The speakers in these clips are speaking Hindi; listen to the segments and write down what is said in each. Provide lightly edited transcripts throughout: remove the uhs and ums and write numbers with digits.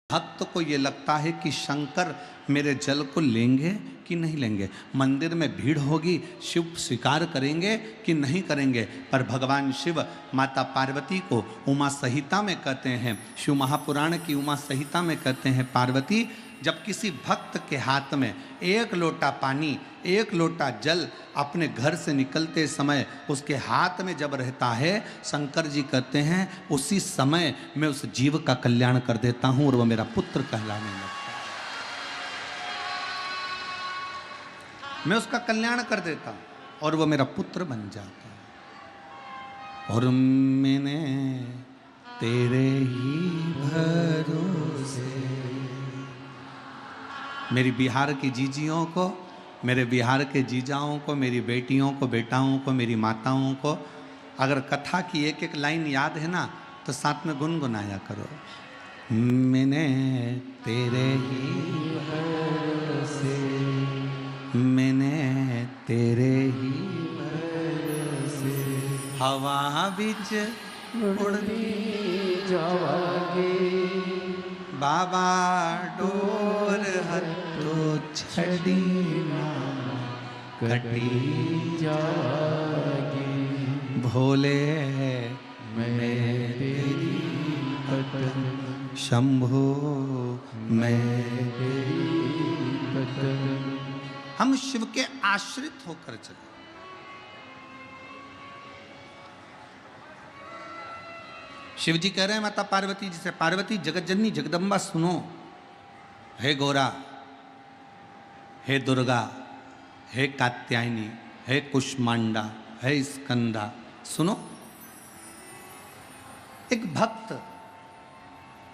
भक्त को ये लगता है कि शंकर मेरे जल को लेंगे कि नहीं लेंगे, मंदिर में भीड़ होगी, शिव स्वीकार करेंगे कि नहीं करेंगे। पर भगवान शिव माता पार्वती को उमा संहिता में कहते हैं, शिव महापुराण की उमा संहिता में कहते हैं, पार्वती जब किसी भक्त के हाथ में एक लोटा पानी, एक लोटा जल अपने घर से निकलते समय उसके हाथ में जब रहता है, शंकर जी कहते हैं उसी समय मैं उस जीव का कल्याण कर देता हूं और वह मेरा पुत्र कहलाने लगता है। मैं उसका कल्याण कर देता हूं और वह मेरा पुत्र बन जाता है। और मैंने तेरे ही भरोसे, मेरी बिहार की जीजियों को, मेरे बिहार के जीजाओं को, मेरी बेटियों को, बेटाओं को, मेरी माताओं को अगर कथा की एक एक लाइन याद है ना तो साथ में गुनगुनाया करो। मैंने तेरे ही भरोसे, मैंने तेरे ही भरोसे, हवा बिच उड़ती जावागे, बाबा डोर हत्तो छड़ी कटी जागे, भोले मैं तेरी पतन, शंभो मैं तेरी पतन। हम शिव के आश्रित होकर चले। शिव जी कह रहे हैं माता पार्वती जी से, पार्वती जगतजननी जगदम्बा सुनो, हे गौरा, हे दुर्गा, हे कात्यायनी, हे कुष्मांडा, हे स्कंदा, सुनो। एक भक्त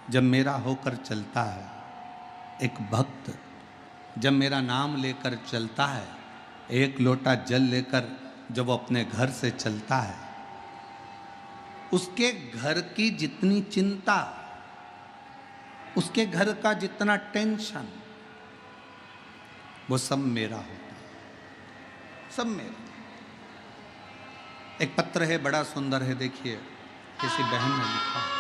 जब मेरा होकर चलता है, एक भक्त जब मेरा नाम लेकर चलता है, एक लोटा जल लेकर जब वो अपने घर से चलता है, उसके घर की जितनी चिंता, उसके घर का जितना टेंशन, वो सब मेरा होता है, सब मेरा। एक पत्र है, बड़ा सुंदर है, देखिए किसी बहन ने लिखा है।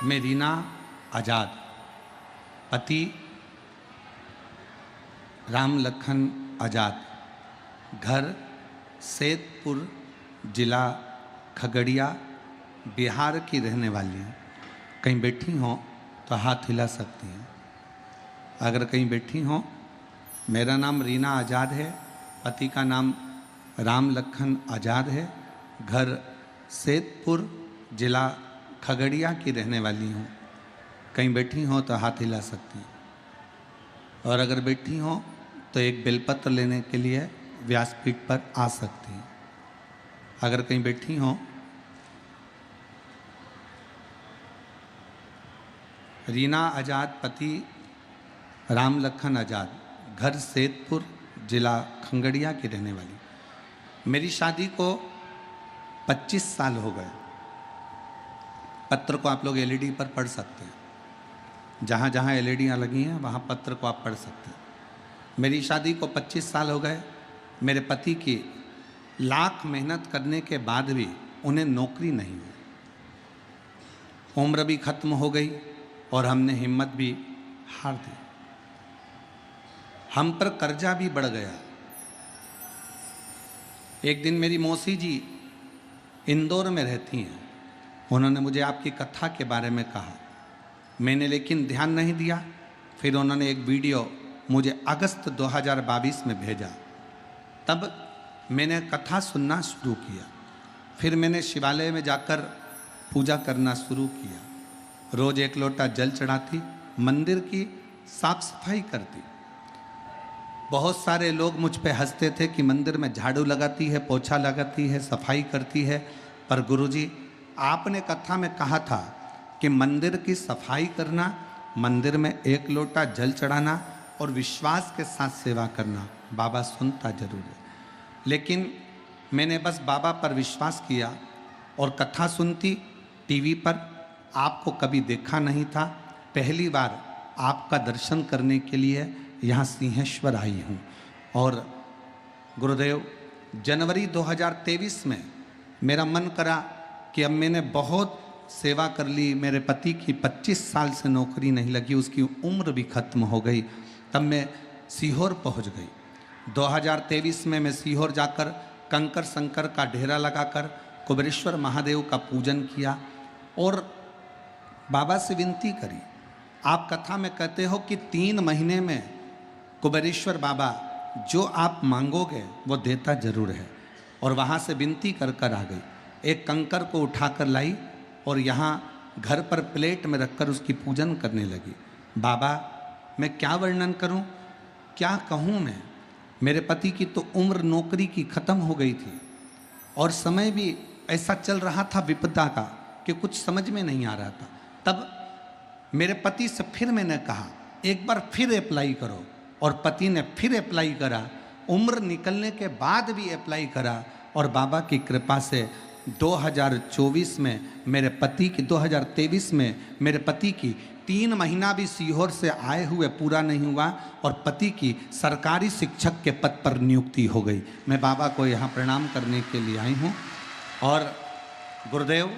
मैं रीना आजाद, पति राम लखन आजाद, घर सैदपुर, जिला खगड़िया, बिहार की रहने वाली हूँ। कहीं बैठी हों तो हाथ हिला सकती हैं। अगर कहीं बैठी हों, मेरा नाम रीना आजाद है, पति का नाम राम लखन आजाद है, घर सैदपुर, जिला खगड़िया की रहने वाली हूँ। कहीं बैठी हों तो हाथ हिला सकती हैं। और अगर बैठी हों तो एक बेलपत्र लेने के लिए व्यासपीठ पर आ सकती हैं। अगर कहीं बैठी हों, रीना आजाद, पति राम लखन आजाद, घर सैदपुर, जिला खगड़िया की रहने वाली। मेरी शादी को 25 साल हो गए। पत्र को आप लोग एलईडी पर पढ़ सकते हैं, जहाँ जहाँ एलईडियाँ लगी हैं वहाँ पत्र को आप पढ़ सकते हैं। मेरी शादी को 25 साल हो गए। मेरे पति की लाख मेहनत करने के बाद भी उन्हें नौकरी नहीं हुई, उम्र भी खत्म हो गई और हमने हिम्मत भी हार दी। हम पर कर्जा भी बढ़ गया। एक दिन मेरी मौसी जी इंदौर में रहती हैं, उन्होंने मुझे आपकी कथा के बारे में कहा, मैंने लेकिन ध्यान नहीं दिया। फिर उन्होंने एक वीडियो मुझे अगस्त 2022 में भेजा, तब मैंने कथा सुनना शुरू किया। फिर मैंने शिवालय में जाकर पूजा करना शुरू किया। रोज़ एक लोटा जल चढ़ाती, मंदिर की साफ सफाई करती। बहुत सारे लोग मुझ पे हंसते थे कि मंदिर में झाड़ू लगाती है, पोछा लगाती है, सफाई करती है। पर गुरुजी, आपने कथा में कहा था कि मंदिर की सफाई करना, मंदिर में एक लोटा जल चढ़ाना और विश्वास के साथ सेवा करना, बाबा सुनता जरूर है। लेकिन मैंने बस बाबा पर विश्वास किया और कथा सुनती टीवी पर आपको कभी देखा नहीं था, पहली बार आपका दर्शन करने के लिए यहाँ सिंहेश्वर आई हूँ। और गुरुदेव, जनवरी 2023 में मेरा मन करा कि अब मैंने बहुत सेवा कर ली, मेरे पति की 25 साल से नौकरी नहीं लगी, उसकी उम्र भी खत्म हो गई, तब मैं सीहोर पहुंच गई। 2023 में मैं सीहोर जाकर कंकर शंकर का ढेरा लगाकर कुबेरेश्वर महादेव का पूजन किया और बाबा से विनती करी। आप कथा में कहते हो कि 3 महीने में कुबेरेश्वर बाबा जो आप मांगोगे वो देता जरूर है। और वहाँ से विनती कर कर आ गई, एक कंकर को उठाकर लाई और यहाँ घर पर प्लेट में रखकर उसकी पूजन करने लगी। बाबा, मैं क्या वर्णन करूं, क्या कहूं मैं। मेरे पति की तो उम्र नौकरी की ख़त्म हो गई थी और समय भी ऐसा चल रहा था विपदा का कि कुछ समझ में नहीं आ रहा था। तब मेरे पति से फिर मैंने कहा एक बार फिर अप्लाई करो, और पति ने फिर अप्लाई करा। उम्र निकलने के बाद भी अप्लाई करा और बाबा की कृपा से 2024 में मेरे पति की 2023 में मेरे पति की 3 महीना भी सीहोर से आए हुए पूरा नहीं हुआ और पति की सरकारी शिक्षक के पद पर नियुक्ति हो गई। मैं बाबा को यहाँ प्रणाम करने के लिए आई हूँ। और गुरुदेव,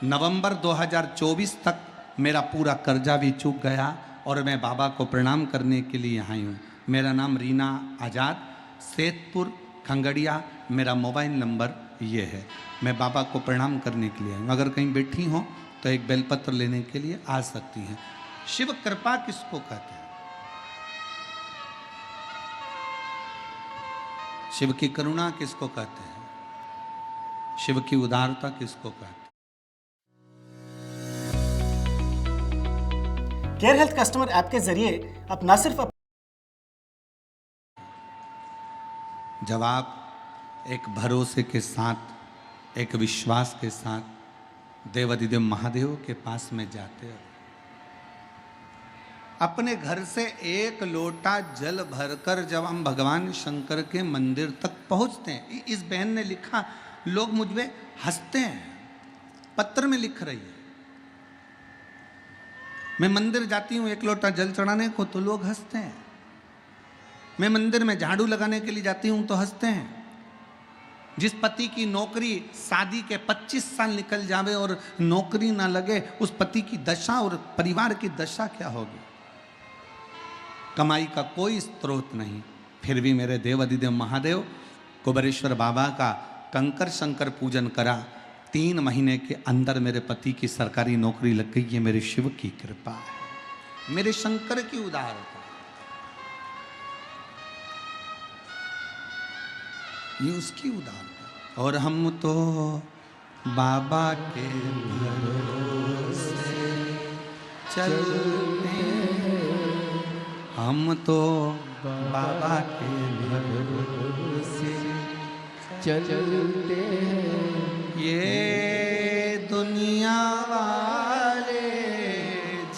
नवंबर 2024 तक मेरा पूरा कर्जा भी चूक गया और मैं बाबा को प्रणाम करने के लिए आई हूँ। मेरा नाम रीना आज़ाद, सेतपुर खंगड़िया, मेरा मोबाइल नंबर ये है। मैं बाबा को प्रणाम करने के लिए आई हूँ। अगर कहीं बैठी हो तो एक बेलपत्र लेने के लिए आ सकती हैं। शिव कृपा किसको कहते हैं? शिव की करुणा किसको कहते हैं? शिव की उदारता किसको कहते हैं? केयर हेल्थ कस्टमर ऐप के जरिए आप न सिर्फ जब आप एक भरोसे के साथ, एक विश्वास के साथ देवाधिदेव महादेव के पास में जाते हो, अपने घर से एक लोटा जल भरकर जब हम भगवान शंकर के मंदिर तक पहुंचते हैं। इस बहन ने लिखा, लोग मुझ पे हंसते हैं, पत्र में लिख रही है। मैं मंदिर जाती हूँ एक लोटा जल चढ़ाने को तो लोग हंसते हैं। मैं मंदिर में झाड़ू लगाने के लिए जाती हूँ तो हंसते हैं। जिस पति की नौकरी शादी के 25 साल निकल जावे और नौकरी ना लगे, उस पति की दशा और परिवार की दशा क्या होगी? कमाई का कोई स्रोत नहीं, फिर भी मेरे देवाधिदेव महादेव कुबेरेश्वर बाबा का कंकर शंकर पूजन करा। 3 महीने के अंदर मेरे पति की सरकारी नौकरी लग गई। ये मेरे शिव की कृपा है, मेरे शंकर की उदारता, ये उसकी उदारता। और हम तो बाबा के भरोसे चलते हैं, हम तो बाबा के भरोसे चलते हैं। ये दुनिया वाले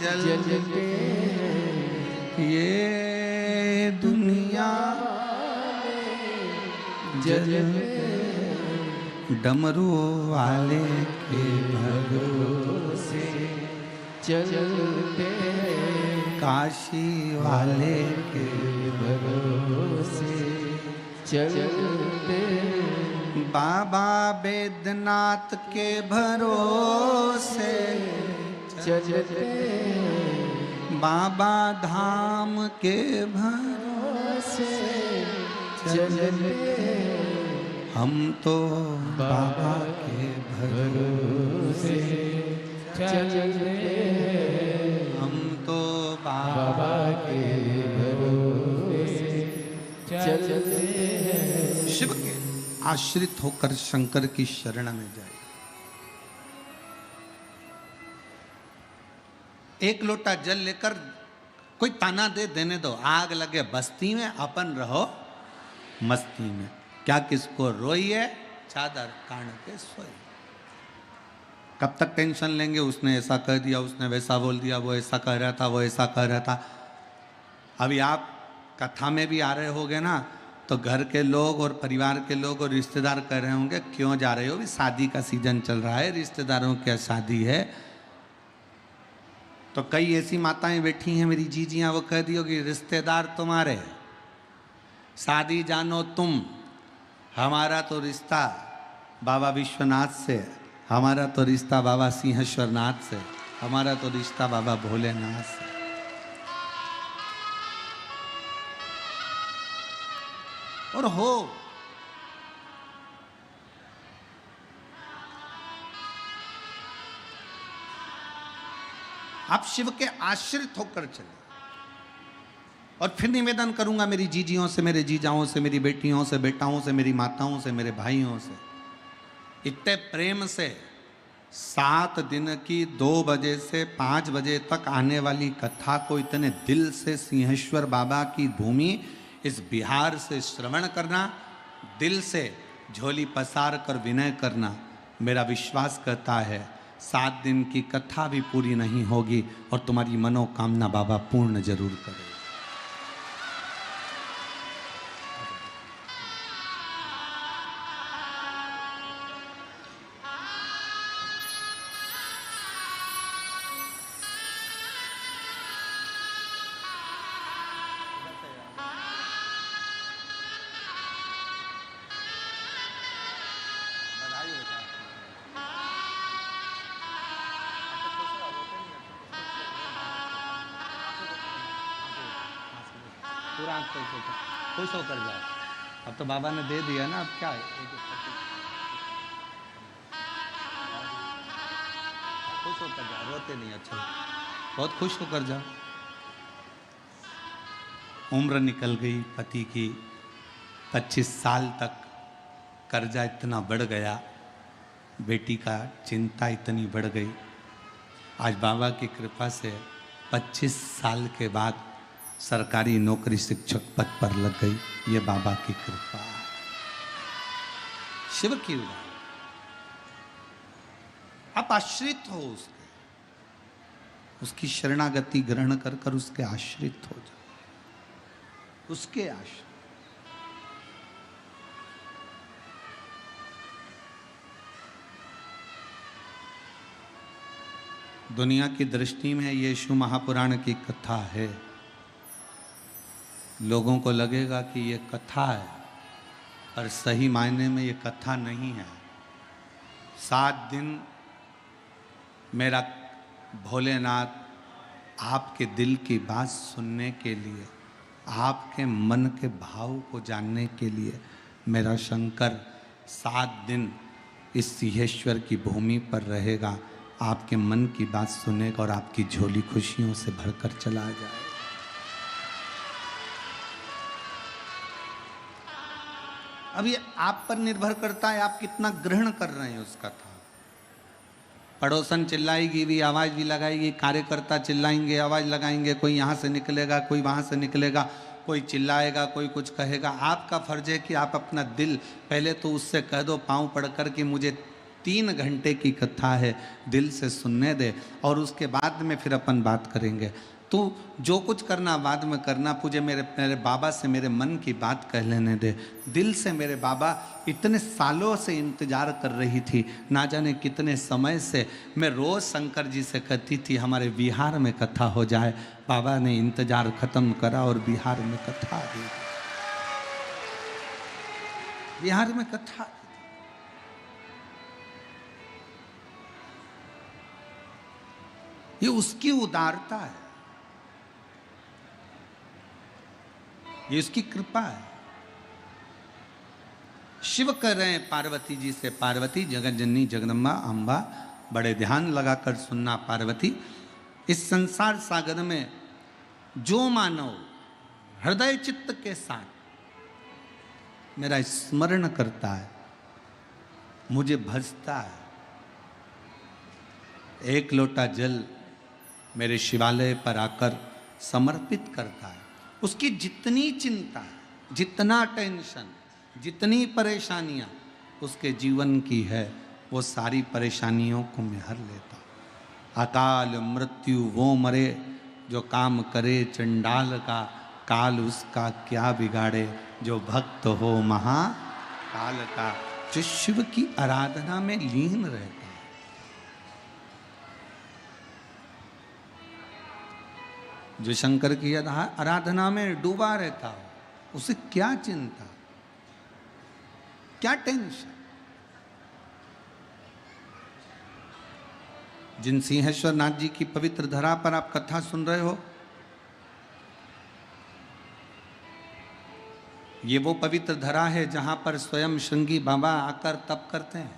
जलते हैं, ये दुनिया डमरू वाले के भरोसे चलते, काशी वाले के भरोसे चलते, बाबा बैद्यनाथ के भरोसे चलते, बाबा धाम के भरोसे चलते, हम तो बाबा के भरोसे चलते, हम तो बाबा के भरोसे चलते। शिव के आश्रित होकर शंकर की शरण में जाए। एक लोटा जल लेकर कोई ताना दे देने दो, आग लगे बस्ती में, अपन रहो मस्ती में। क्या किसको रोइए, चादर कान के सोए। कब तक टेंशन लेंगे, उसने ऐसा कह दिया, उसने वैसा बोल दिया, वो ऐसा कह रहा था, वो ऐसा कह रहा था। अभी आप कथा में भी आ रहे होगे ना, तो घर के लोग और परिवार के लोग और रिश्तेदार कह रहे होंगे क्यों जा रहे हो, भी शादी का सीजन चल रहा है, रिश्तेदारों की शादी है। तो कई ऐसी माताएं बैठी हैं मेरी जीजियां, वो कह दी होगी रिश्तेदार तुम्हारे, शादी जानो तुम, हमारा तो रिश्ता बाबा विश्वनाथ से, हमारा तो रिश्ता बाबा सिंहेश्वर नाथ से, हमारा तो रिश्ता बाबा भोलेनाथ से। और हो आप शिव के आश्रित होकर चले। और फिर निवेदन करूंगा मेरी जीजियों से, मेरे जीजाओं से, मेरी बेटियों से, बेटाओं से, मेरी माताओं से, मेरे भाइयों से, इतने प्रेम से 7 दिन की 2 बजे से 5 बजे तक आने वाली कथा को इतने दिल से सिंहेश्वर बाबा की भूमि इस बिहार से श्रवण करना, दिल से झोली पसार कर विनय करना, मेरा विश्वास कहता है 7 दिन की कथा भी पूरी नहीं होगी और तुम्हारी मनोकामना बाबा पूर्ण जरूर करे। पूरा खुश होकर जाओ, अब तो बाबा ने दे दिया ना, अब क्या है, खुश होकर जाओ, रोते नहीं, अच्छा बहुत खुश होकर जाओ। उम्र निकल गई पति की, 25 साल तक कर्जा इतना बढ़ गया, बेटी का चिंता इतनी बढ़ गई। आज बाबा की कृपा से 25 साल के बाद सरकारी नौकरी शिक्षक पद पर लग गई, ये बाबा की कृपा, शिव की उदाहरण। आप आश्रित हो उसके, उसकी शरणागति ग्रहण कर कर उसके आश्रित हो जाओ, उसके आश्रित। दुनिया की दृष्टि में यीशु महापुराण की कथा है, लोगों को लगेगा कि ये कथा है, पर सही मायने में ये कथा नहीं है। 7 दिन मेरा भोलेनाथ आपके दिल की बात सुनने के लिए, आपके मन के भाव को जानने के लिए, मेरा शंकर 7 दिन इस सिंहेश्वर की भूमि पर रहेगा, आपके मन की बात सुनेगा और आपकी झोली खुशियों से भरकर चला जाए। अब ये आप पर निर्भर करता है, आप कितना ग्रहण कर रहे हैं उसका था। पड़ोसन चिल्लाएगी भी, आवाज भी लगाएगी, कार्यकर्ता चिल्लाएंगे, आवाज लगाएंगे, कोई यहाँ से निकलेगा, कोई वहाँ से निकलेगा, कोई चिल्लाएगा, कोई कुछ कहेगा। आपका फर्ज है कि आप अपना दिल पहले तो उससे कह दो, पाँव पड़कर कि मुझे 3 घंटे की कथा है, दिल से सुनने दे, और उसके बाद में फिर अपन बात करेंगे। तू जो कुछ करना बाद में करना, मुझे मेरे बाबा से मेरे मन की बात कह लेने दे। दिल से मेरे बाबा इतने सालों से इंतजार कर रही थी, ना जाने कितने समय से मैं रोज़ शंकर जी से कहती थी हमारे बिहार में कथा हो जाए। बाबा ने इंतजार ख़त्म करा और बिहार में कथा दी, बिहार में कथा। ये उसकी उदारता है, ये उसकी कृपा है। शिव कह रहे हैं पार्वती जी से, पार्वती जगत जननी जगदम्बा अम्बा, बड़े ध्यान लगाकर सुनना पार्वती, इस संसार सागर में जो मानव हृदय चित्त के साथ मेरा स्मरण करता है, मुझे भजता है, एक लोटा जल मेरे शिवालय पर आकर समर्पित करता है, उसकी जितनी चिंता, जितना टेंशन, जितनी परेशानियां उसके जीवन की है, वो सारी परेशानियों को मैं हर लेता। अकाल मृत्यु वो मरे जो काम करे चंडाल का, काल उसका क्या बिगाड़े, जो भक्त हो महाकाल का, जो शिव की आराधना में लीन रहता है। जो शंकर की आराधना में डूबा रहता हो, उसे क्या चिंता, क्या टेंशन। जिन सिंहेश्वर नाथ जी की पवित्र धरा पर आप कथा सुन रहे हो, ये वो पवित्र धरा है जहां पर स्वयं श्रृंगी बाबा आकर तप करते हैं।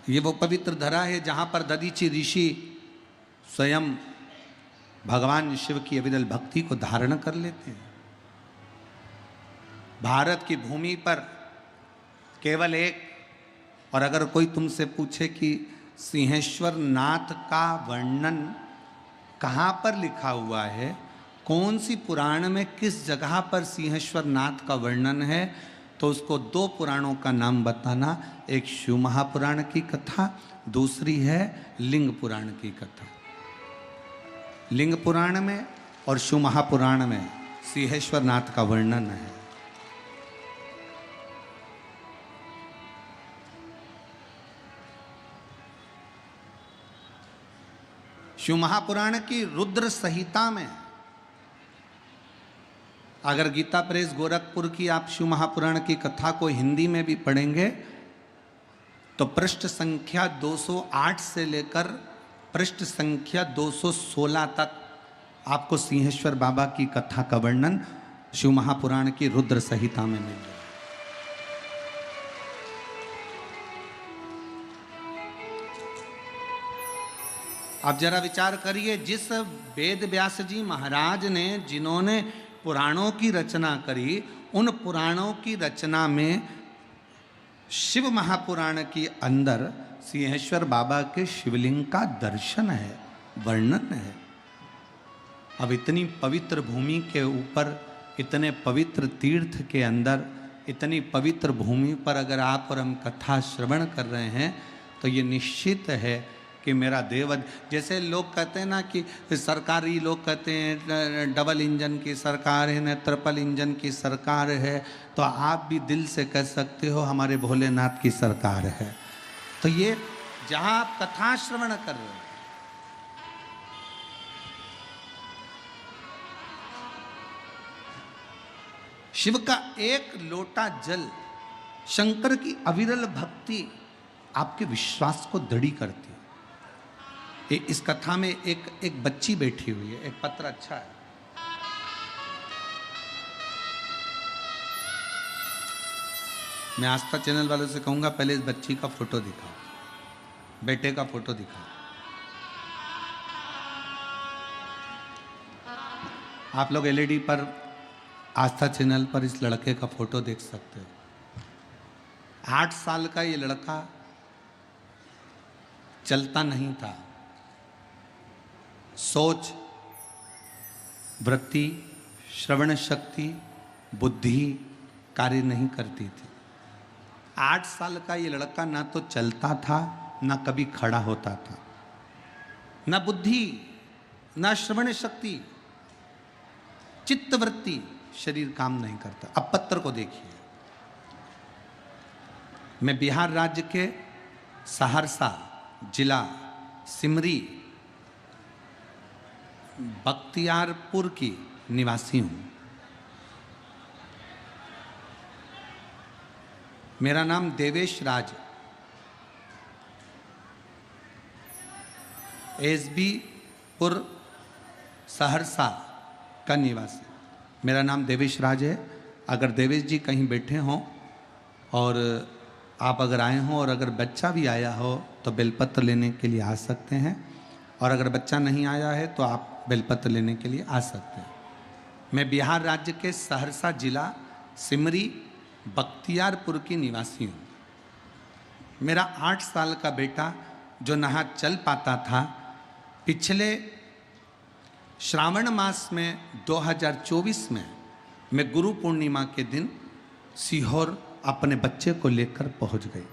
ये वो पवित्र धरा है जहां पर दधीचि ऋषि स्वयं भगवान शिव की अविरल भक्ति को धारण कर लेते हैं। भारत की भूमि पर केवल एक, और अगर कोई तुमसे पूछे कि सिंहेश्वर नाथ का वर्णन कहाँ पर लिखा हुआ है, कौन सी पुराण में किस जगह पर सिंहेश्वर नाथ का वर्णन है, तो उसको दो पुराणों का नाम बताना। एक शिव महापुराण की कथा, दूसरी है लिंग पुराण की कथा। लिंग पुराण में और शिव महापुराण में सिंहेश्वर नाथ का वर्णन है। शिव महापुराण की रुद्र संहिता में, अगर गीता प्रेस गोरखपुर की आप शिव महापुराण की कथा को हिंदी में भी पढ़ेंगे तो पृष्ठ संख्या 208 से लेकर पृष्ठ संख्या 216 तक आपको सिंहेश्वर बाबा की कथा का वर्णन शिव महापुराण की रुद्र संहिता में मिल जाएगा। अब जरा विचार करिए, जिस वेद व्यास जी महाराज ने, जिन्होंने पुराणों की रचना करी, उन पुराणों की रचना में शिव महापुराण के अंदर सिंहेश्वर बाबा के शिवलिंग का दर्शन है, वर्णन है। अब इतनी पवित्र भूमि के ऊपर, इतने पवित्र तीर्थ के अंदर, इतनी पवित्र भूमि पर अगर आप और हम कथा श्रवण कर रहे हैं तो ये निश्चित है कि मेरा देव, जैसे लोग कहते हैं ना कि सरकारी लोग कहते हैं डबल इंजन की सरकार है न ट्रिपल इंजन की सरकार है, तो आप भी दिल से कह सकते हो हमारे भोलेनाथ की सरकार है। तो ये जहां आप कथा श्रवण कर रहे हो, शिव का एक लोटा जल, शंकर की अविरल भक्ति आपके विश्वास को दृढ़ करती है। इस कथा में एक बच्ची बैठी हुई है, एक पत्र अच्छा है। मैं आस्था चैनल वालों से कहूंगा पहले इस बच्ची का फोटो दिखाओ, बेटे का फोटो दिखाओ। आप लोग एलईडी पर आस्था चैनल पर इस लड़के का फोटो देख सकते हो। 8 साल का ये लड़का चलता नहीं था, सोच, वृत्ति, श्रवण शक्ति, बुद्धि कार्य नहीं करती थी। 8 साल का ये लड़का ना तो चलता था, ना कभी खड़ा होता था, ना बुद्धि, ना श्रवण शक्ति, चित्तवृत्ति, शरीर काम नहीं करता। अब पत्र को देखिए। मैं बिहार राज्य के सहरसा जिला सिमरी बख्तियारपुर की निवासी हूं। मेरा नाम देवेश राज, एसबी पुर सहरसा का निवासी। मेरा नाम देवेश राज है। अगर देवेश जी कहीं बैठे हों और आप अगर आए हों और अगर बच्चा भी आया हो तो बेलपत्र लेने के लिए आ सकते हैं, और अगर बच्चा नहीं आया है तो आप बेलपत्र लेने के लिए आ सकते हैं। मैं बिहार राज्य के सहरसा जिला सिमरी बख्तियारपुर की निवासी हूँ। मेरा 8 साल का बेटा जो ना चल पाता था, पिछले श्रावण मास में 2024 में मैं गुरु पूर्णिमा के दिन सीहोर अपने बच्चे को लेकर पहुंच गई।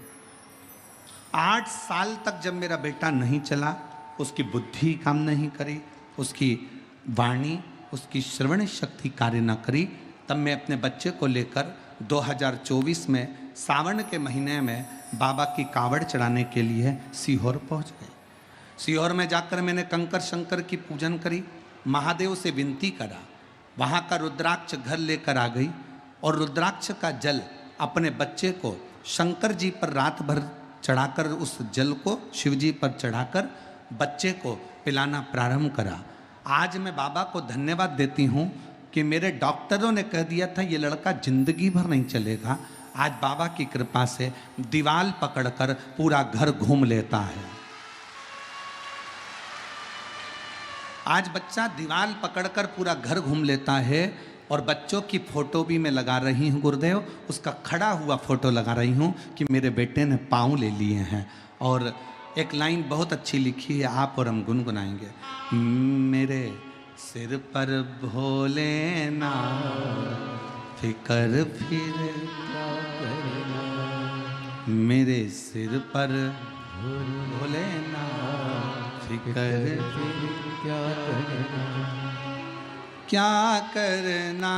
8 साल तक जब मेरा बेटा नहीं चला, उसकी बुद्धि काम नहीं करी, उसकी वाणी, उसकी श्रवण शक्ति कार्य न करी, तब मैं अपने बच्चे को लेकर 2024 में सावन के महीने में बाबा की कावड़ चढ़ाने के लिए सीहोर पहुंच गए। सीहोर में जाकर मैंने कंकर शंकर की पूजन करी, महादेव से विनती करा, वहाँ का रुद्राक्ष घर लेकर आ गई और रुद्राक्ष का जल अपने बच्चे को शंकर जी पर रात भर चढ़ाकर, उस जल को शिव जी पर चढ़ाकर बच्चे को पिलाना प्रारंभ करा। आज मैं बाबा को धन्यवाद देती हूँ कि मेरे डॉक्टरों ने कह दिया था ये लड़का जिंदगी भर नहीं चलेगा, आज बाबा की कृपा से दीवाल पकड़कर पूरा घर घूम लेता है। आज बच्चा दीवाल पकड़कर पूरा घर घूम लेता है और बच्चों की फोटो भी मैं लगा रही हूँ गुरुदेव, उसका खड़ा हुआ फोटो लगा रही हूँ कि मेरे बेटे ने पाँव ले लिए हैं। और एक लाइन बहुत अच्छी लिखी है, आप और हम गुनगुनाएंगे। मेरे सिर पर भोलेनाथ फिकर फिर, मेरे सिर पर भोलेनाथ फिकर फिर, क्या करना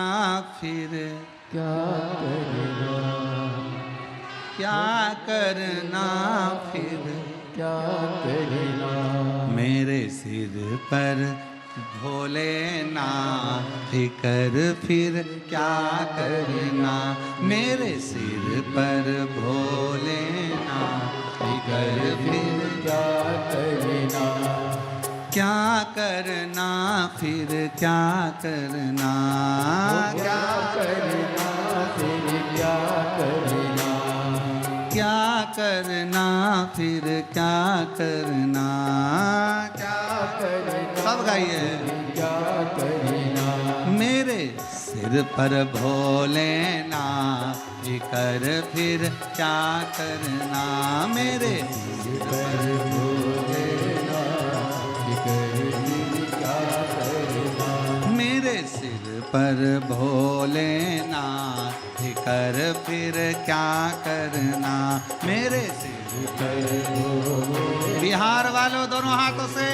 फिर, क्या करना फिर, मेरे सिर पर भोलेनाथ फिकर फिर क्या करना, मेरे सिर पर भोलेनाथ फिकर फिर क्या करना, क्या करना फिर क्या करना, क्या करना फिर क्या करना, क्या करना फिर क्या करना, क्या करना, सब गाइए। क्या करना, मेरे सिर पर भोलेनाथ फिकर फिर क्या करना, मेरे सिर पर भोलेनाथ फिकर फिर क्या करना, मेरे सिर पर भोलेनाथ फिकर फिर क्या करना, मेरे सिर पर। बिहार वालों दोनों हाथों से